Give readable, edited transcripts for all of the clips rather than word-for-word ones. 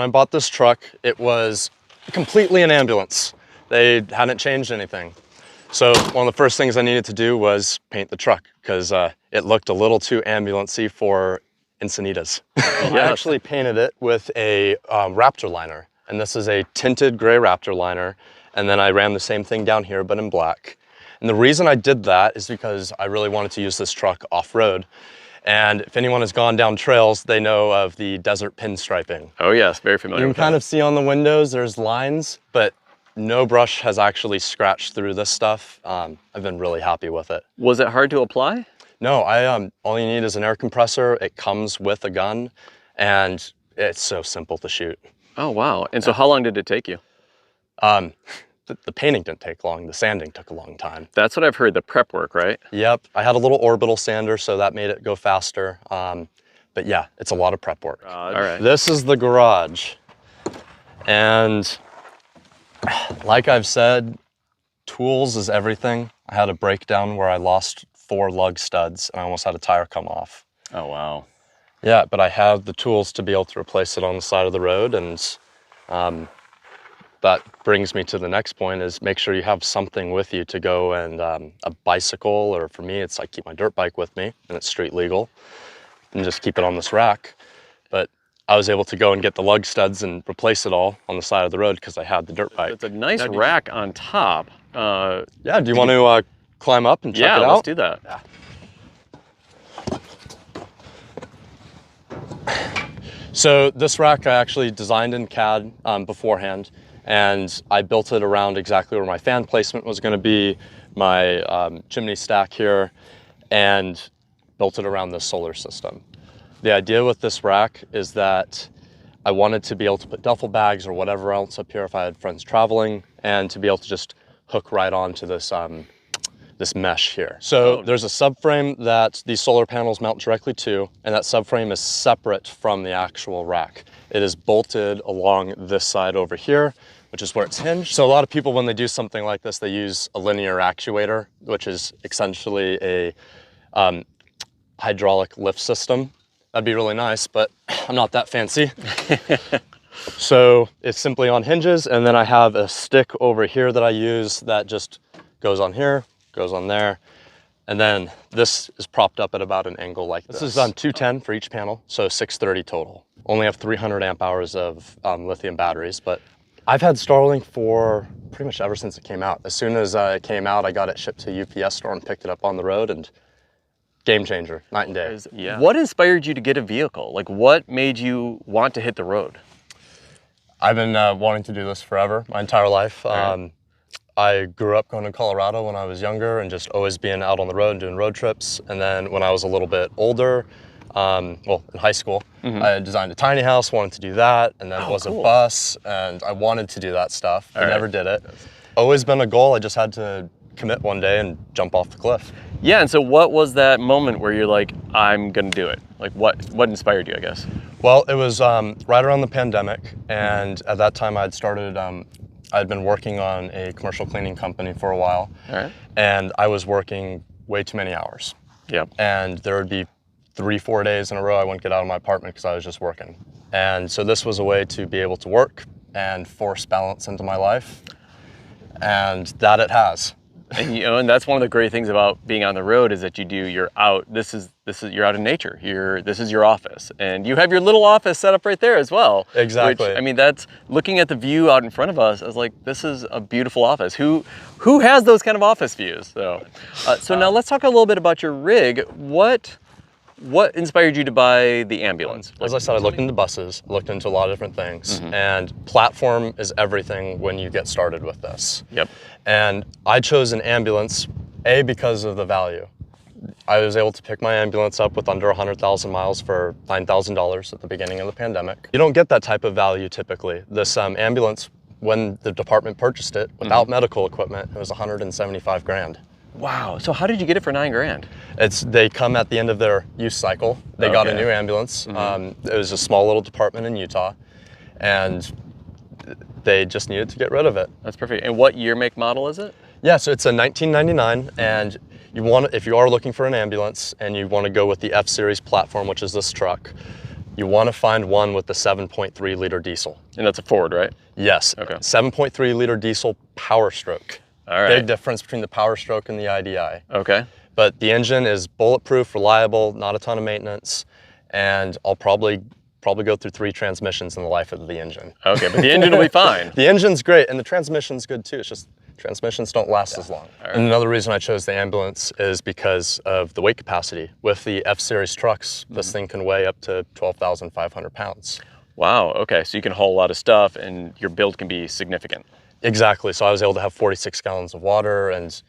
I bought this truck, it was completely an ambulance. They hadn't changed anything. So one of the first things I needed to do was paint the truck because it looked a little too ambulance-y for Encinitas. I actually painted it with a Raptor liner, and this is a tinted gray Raptor liner. And then I ran the same thing down here, but in black. And the reason I did that is because I really wanted to use this truck off-road. And if anyone has gone down trails, they know of the desert pinstriping. Oh yes, very familiar. You can kind of see on the windows, there's lines, but no brush has actually scratched through this stuff. I've been really happy with it. Was it hard to apply? No, all you need is an air compressor. It comes with a gun, and it's so simple to shoot. Oh wow! And so how long did it take you? The painting didn't take long. The sanding took a long time. That's what I've heard. The prep work, right? Yep. I had a little orbital sander, so that made it go faster. But yeah, it's a lot of prep work. All right. This is the garage, and like I've said, tools is everything. I had a breakdown where I lost 4 lug studs and I almost had a tire come off. Oh, wow. Yeah, but I have the tools to be able to replace it on the side of the road. And that brings me to the next point is make sure you have something with you to go, and a bicycle, or for me, it's I keep my dirt bike with me and it's street legal and just keep it on this rack. But I was able to go and get the lug studs and replace it all on the side of the road because I had the dirt bike. It's a nice rack on top. Yeah, do you want to climb up and check it out? Yeah, let's do that. Yeah. So this rack I actually designed in CAD beforehand, and I built it around exactly where my fan placement was going to be, my chimney stack here, and built it around the solar system. The idea with this rack is that I wanted to be able to put duffel bags or whatever else up here if I had friends traveling, and to be able to just hook right onto this this mesh here. So there's a subframe that these solar panels mount directly to, and that subframe is separate from the actual rack. It is bolted along this side over here, which is where it's hinged. So a lot of people, when they do something like this, they use a linear actuator, which is essentially a hydraulic lift system. That'd be really nice, but I'm not that fancy. So it's simply on hinges, and then I have a stick over here that I use that just goes on here, goes on there, and then this is propped up at about an angle like this. This is on 210 for each panel, so 630 total. Only have 300 amp hours of lithium batteries, but I've had Starlink for pretty much ever since it came out. As soon as it came out, I got it shipped to a UPS store and picked it up on the road, and game changer, night and day. Yeah. What inspired you to get a vehicle? Like, what made you want to hit the road? I've been wanting to do this forever, my entire life. Right. I grew up going to Colorado when I was younger and just always being out on the road and doing road trips. And then when I was a little bit older, well, in high school, I designed a tiny house, wanted to do that, and then it was cool. a bus, and I wanted to do that stuff. I never did it. Always been a goal. I just had to commit one day and jump off the cliff. Yeah, and so what was that moment where you're like, I'm gonna do it? Like, what inspired you, I guess? Well, it was right around the pandemic, and at that time I'd started, I'd been working on a commercial cleaning company for a while, and I was working way too many hours. Yep. And there would be 3-4 days in a row I wouldn't get out of my apartment because I was just working. And so this was a way to be able to work and force balance into my life, and that it has. And you know, and that's one of the great things about being on the road is that you're out. This is you're out in nature. This is your office, and you have your little office set up right there as well. Exactly. Which, I mean, that's looking at the view out in front of us. I was like, this is a beautiful office. Who has those kind of office views? So, now let's talk a little bit about your rig. What inspired you to buy the ambulance? As I said, I looked into buses, looked into a lot of different things, and platform is everything when you get started with this. Yep. And I chose an ambulance, A, because of the value. I was able to pick my ambulance up with under 100,000 miles for $9,000 at the beginning of the pandemic. You don't get that type of value typically. This ambulance, when the department purchased it, without medical equipment, it was 175 grand. Wow. So how did you get it for $9 grand? They come at the end of their use cycle. They got a new ambulance. It was a small little department in Utah, and they just needed to get rid of it. That's perfect. And what year, make, model is it? Yeah, so it's a 1999, and if you are looking for an ambulance and you want to go with the F-Series platform, which is this truck, you want to find one with the 7.3 liter diesel. And that's a Ford, right? Yes. Okay. 7.3 liter diesel Powerstroke. All right. Big difference between the Powerstroke and the IDI. Okay. But the engine is bulletproof, reliable, not a ton of maintenance, and I'll probably go through 3 transmissions in the life of the engine. Okay, but the engine will be fine. The engine's great, and the transmission's good too. It's just transmissions don't last as long. Right. And another reason I chose the ambulance is because of the weight capacity. With the F-Series trucks, this thing can weigh up to 12,500 pounds. Wow, okay, so you can haul a lot of stuff and your build can be significant. Exactly, so I was able to have 46 gallons of water and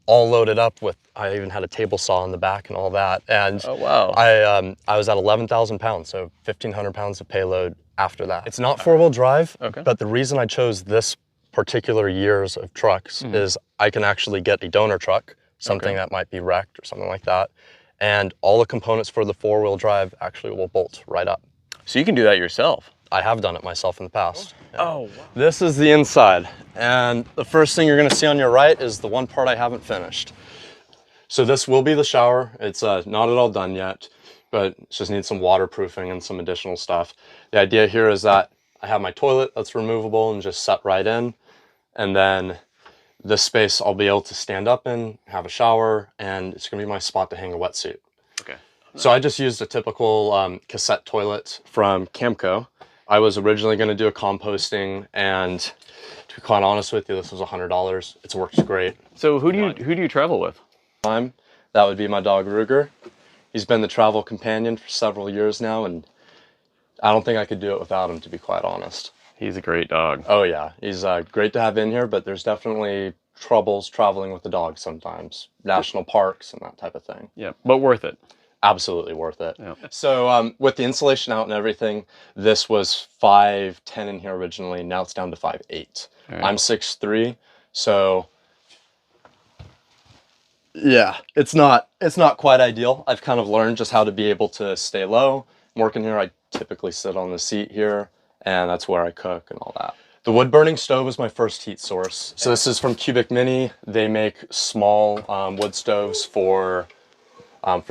all loaded up with, I even had a table saw in the back and all that. And oh, wow. I was at 11,000 pounds, so 1,500 pounds of payload after that. It's not four-wheel drive, but the reason I chose this particular years of trucks is I can actually get a donor truck, something that might be wrecked or something like that, and all the components for the four-wheel drive actually will bolt right up. So you can do that yourself? I have done it myself in the past. Oh, wow. This is the inside, and the first thing you're gonna see on your right is the one part I haven't finished. So this will be the shower. It's not at all done yet, but it just needs some waterproofing and some additional stuff. The idea here is that I have my toilet that's removable and just set right in. And then this space I'll be able to stand up in, have a shower, and it's gonna be my spot to hang a wetsuit. Okay. So I just used a typical cassette toilet from Camco. I was originally gonna do a composting, and to be quite honest with you, this was $100. It works great. So who do you travel with? That would be my dog Ruger. He's been the travel companion for several years now, and I don't think I could do it without him, to be quite honest. He's a great dog. Oh yeah, he's great to have in here, but there's definitely troubles traveling with the dog sometimes. National parks and that type of thing. Yeah, but worth it. Absolutely worth it. Yeah. So with the insulation out and everything, this was 5'10" in here originally. Now it's down to 5'8". Right. I'm 6'3", so yeah, it's not quite ideal. I've kind of learned just how to be able to stay low. I'm working here, I typically sit on the seat here, and that's where I cook and all that. The wood burning stove is my first heat source. So this is from Cubic Mini. They make small wood stoves for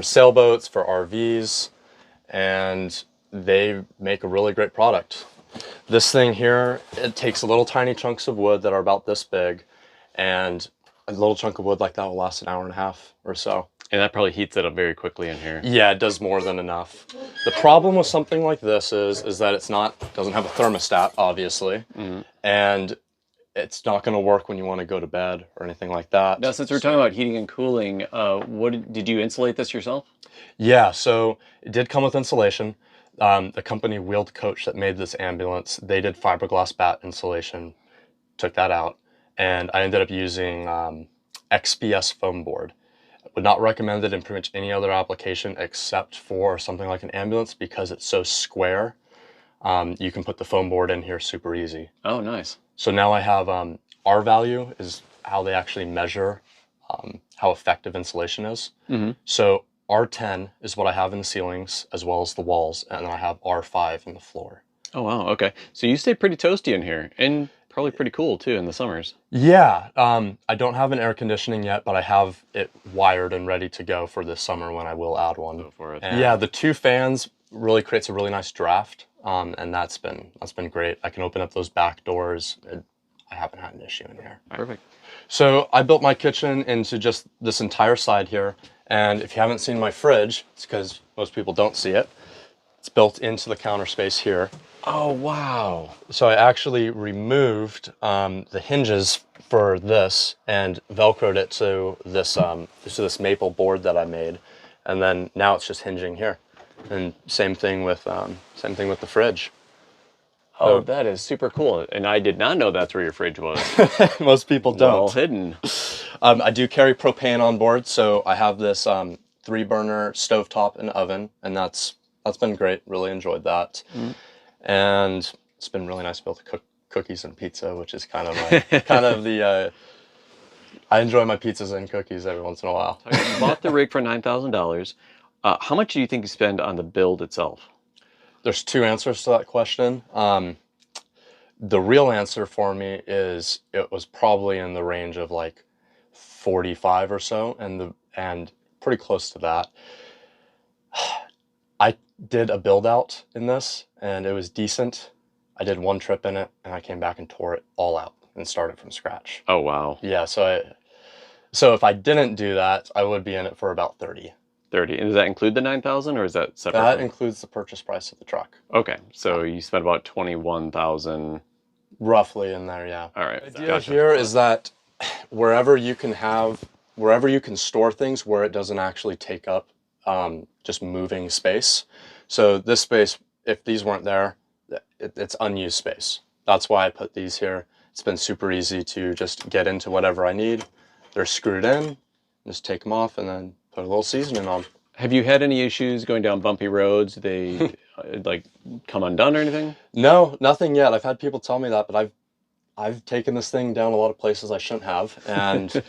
sailboats, for RVs, and they make a really great product. This thing here, it takes little tiny chunks of wood that are about this big, and a little chunk of wood like that will last an hour and a half or so. And that probably heats it up very quickly in here. Yeah, it does more than enough. The problem with something like this is that doesn't have a thermostat, obviously, and it's not going to work when you want to go to bed or anything like that. Now, since we're talking about heating and cooling, did you insulate this yourself? Yeah, so it did come with insulation. The company Wheeled Coach that made this ambulance, they did fiberglass bat insulation, took that out, and I ended up using XPS foam board. Would not recommend it in pretty much any other application except for something like an ambulance because it's so square. You can put the foam board in here super easy. Oh, nice. So now I have R value is how they actually measure how effective insulation is. So R10 is what I have in the ceilings as well as the walls, and then I have R5 in the floor. Oh, wow, okay. So you stay pretty toasty in here, and probably pretty cool too in the summers. Yeah, I don't have an air conditioning yet, but I have it wired and ready to go for this summer when I will add one. Go for it. And yeah, the 2 fans really creates a really nice draft, and that's been great. I can open up those back doors. I haven't had an issue in here. Perfect. So I built my kitchen into just this entire side here, and if you haven't seen my fridge, it's because most people don't see it. It's built into the counter space here. Oh, wow. So I actually removed the hinges for this and Velcroed it to this maple board that I made, and then now it's just hinging here. And same thing with the fridge. Oh, that is super cool. And I did not know that's where your fridge was. Most people don't. All hidden. I do carry propane on board, so I have this 3-burner stovetop and oven, and that's been great. Really enjoyed that. And it's been really nice to be able to cook cookies and pizza, which is kind of my, I enjoy my pizzas and cookies every once in a while. You bought the rig for $9,000. How much do you think you spend on the build itself? There's 2 answers to that question. The real answer for me is it was probably in the range of like 45 or so, and pretty close to that. did a build out in this and it was decent. I did one trip in it and I came back and tore it all out and started from scratch. Oh, wow. Yeah, so if I didn't do that, I would be in it for about 30. 30. And does that include the 9,000 or is that separate? That includes the purchase price of the truck. Okay, so you spent about 21,000. Roughly in there, yeah. All right. The idea here is that wherever you can store things where it doesn't actually take up just moving space. So this space, if these weren't there, it's unused space. That's why I put these here. It's been super easy to just get into whatever I need. They're screwed in, just take them off and then put a little seasoning on. Have you had any issues going down bumpy roads? They like come undone or anything? No, nothing yet. I've had people tell me that, but I've taken this thing down a lot of places I shouldn't have, and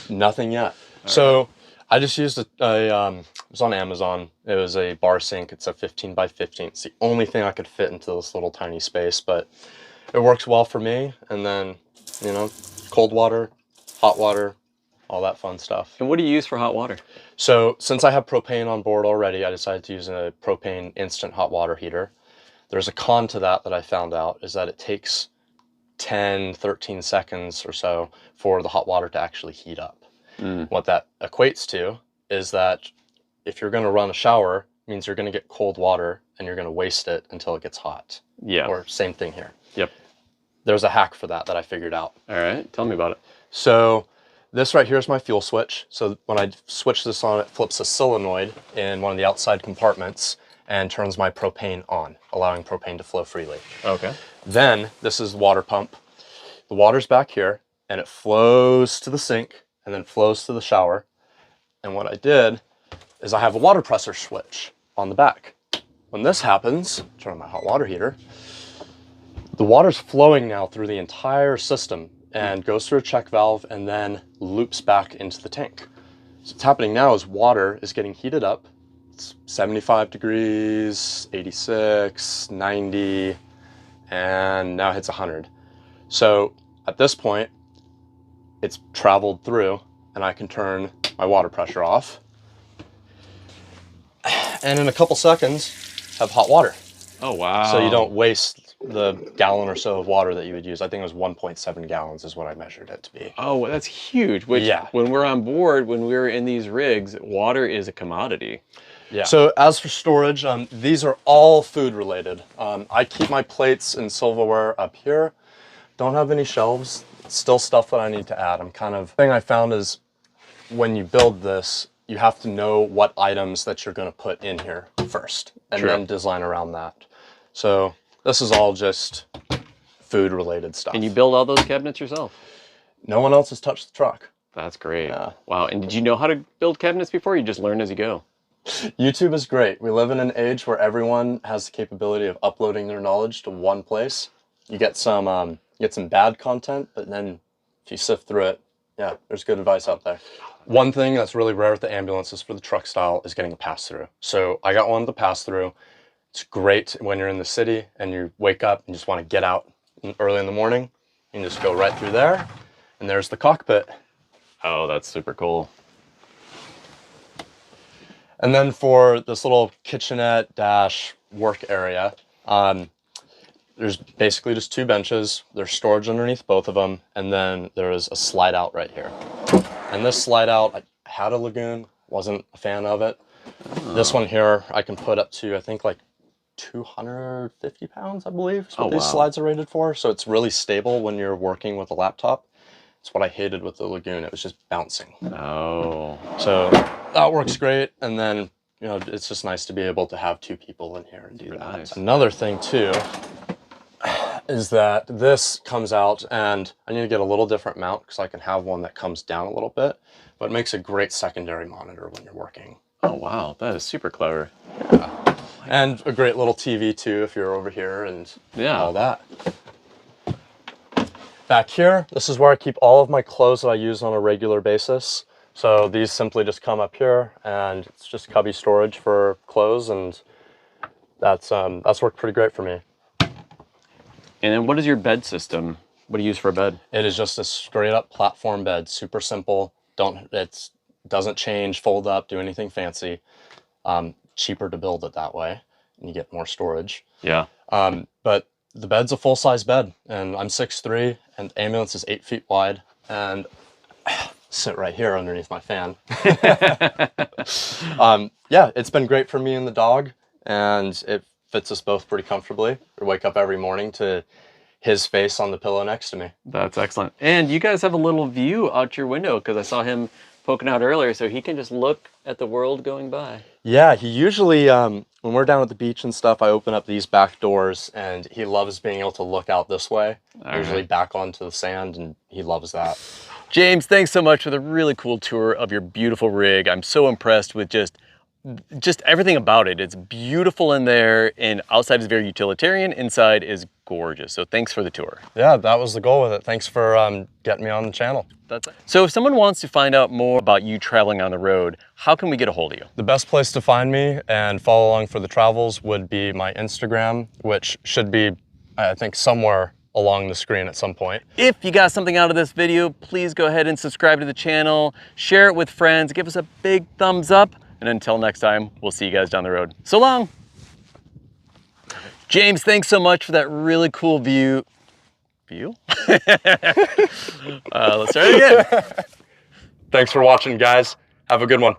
nothing yet. So I just used it was on Amazon. It was a bar sink. It's a 15 by 15. It's the only thing I could fit into this little tiny space, but it works well for me. And then, you know, cold water, hot water, all that fun stuff. And what do you use for hot water? So since I have propane on board already, I decided to use a propane instant hot water heater. There's a con to that I found out is that it takes 10, 13 seconds or so for the hot water to actually heat up. What that equates to is that if you're going to run a shower, it means you're going to get cold water and you're going to waste it until it gets hot. Yeah. Or same thing here. Yep. There's a hack for that I figured out. All right. Tell me about it. So this right here is my fuel switch. So when I switch this on, it flips a solenoid in one of the outside compartments and turns my propane on, allowing propane to flow freely. Okay. Then this is the water pump. The water's back here and it flows to the sink and then flows to the shower. And what I did is I have a water pressure switch on the back. When this happens, turn on my hot water heater, the water's flowing now through the entire system and goes through a check valve and then loops back into the tank. So what's happening now is water is getting heated up. It's 75 degrees, 86, 90, and now it hits 100. So at this point, it's traveled through and I can turn my water pressure off. And in a couple seconds, have hot water. Oh, wow. So you don't waste the gallon or so of water that you would use. I think it was 1.7 gallons is what I measured it to be. Oh, well, that's huge. Which, yeah. When we're on board, when we're in these rigs, water is a commodity. Yeah. So as for storage, these are all food related. I keep my plates and silverware up here. Don't have any shelves. Still stuff that I need to add. Thing I found is when you build this, you have to know what items that you're going to put in here first and then design around that. So this is all just food related stuff. And you build all those cabinets yourself? No one else has touched the truck. That's great. Yeah. Wow. And did you know how to build cabinets before? You just learn as you go? YouTube is great. We live in an age where everyone has the capability of uploading their knowledge to one place. You get some bad content, but then if you sift through it, yeah, there's good advice out there. One thing that's really rare with the ambulances for the truck style is getting a pass-through. So I got one with the pass-through. It's great when you're in the city and you wake up and just want to get out early in the morning. You can just go right through there, and there's the cockpit. Oh, that's super cool. And then for this little kitchenette dash work area, there's basically just two benches. There's storage underneath both of them, and then there is a slide out right here. And this slide out, I had a lagoon, wasn't a fan of it. Oh. This one here, I can put up to, I think, like 250 pounds, I believe, is what these slides are rated for. So it's really stable when you're working with a laptop. It's what I hated with the lagoon. It was just bouncing. Oh. So that works great. And then, you know, it's just nice to be able to have two people in here and do that. Nice. Another thing too is that this comes out, and I need to get a little different mount because I can have one that comes down a little bit, but it makes a great secondary monitor when you're working. Oh, wow. That is super clever. Yeah. And a great little TV too if you're over here and all that. Back here, this is where I keep all of my clothes that I use on a regular basis. So these simply just come up here, and it's just cubby storage for clothes, and that's worked pretty great for me. And then what is your bed system? What do you use for a bed? It is just a straight up platform bed, super simple. It doesn't change, fold up, do anything fancy. Cheaper to build it that way. and you get more storage. Yeah. But the bed's a full-size bed, and I'm 6'3", and the ambulance is 8 feet wide, and sit right here underneath my fan. Yeah, it's been great for me and the dog, and it fits us both pretty comfortably. We wake up every morning to his face on the pillow next to me. That's excellent. And you guys have a little view out your window, because I saw him poking out earlier, so he can just look at the world going by. Yeah, he usually, when we're down at the beach and stuff, I open up these back doors, and he loves being able to look out this way, usually back onto the sand, and he loves that. James, thanks so much for the really cool tour of your beautiful rig. I'm so impressed with just everything about it. It's beautiful in there, and outside is very utilitarian, inside is gorgeous. So thanks for the tour. Yeah, that was the goal with it. Thanks for getting me on the channel. That's it. So if someone wants to find out more about you traveling on the road, how can we get a hold of you? The best place to find me and follow along for the travels would be my Instagram, which should be, I think, somewhere along the screen at some point. If you got something out of this video, please go ahead and subscribe to the channel, share it with friends, give us a big thumbs up, and until next time, we'll see you guys down the road. So long. James, thanks so much for that really cool view. Let's start again. Thanks for watching, guys. Have a good one.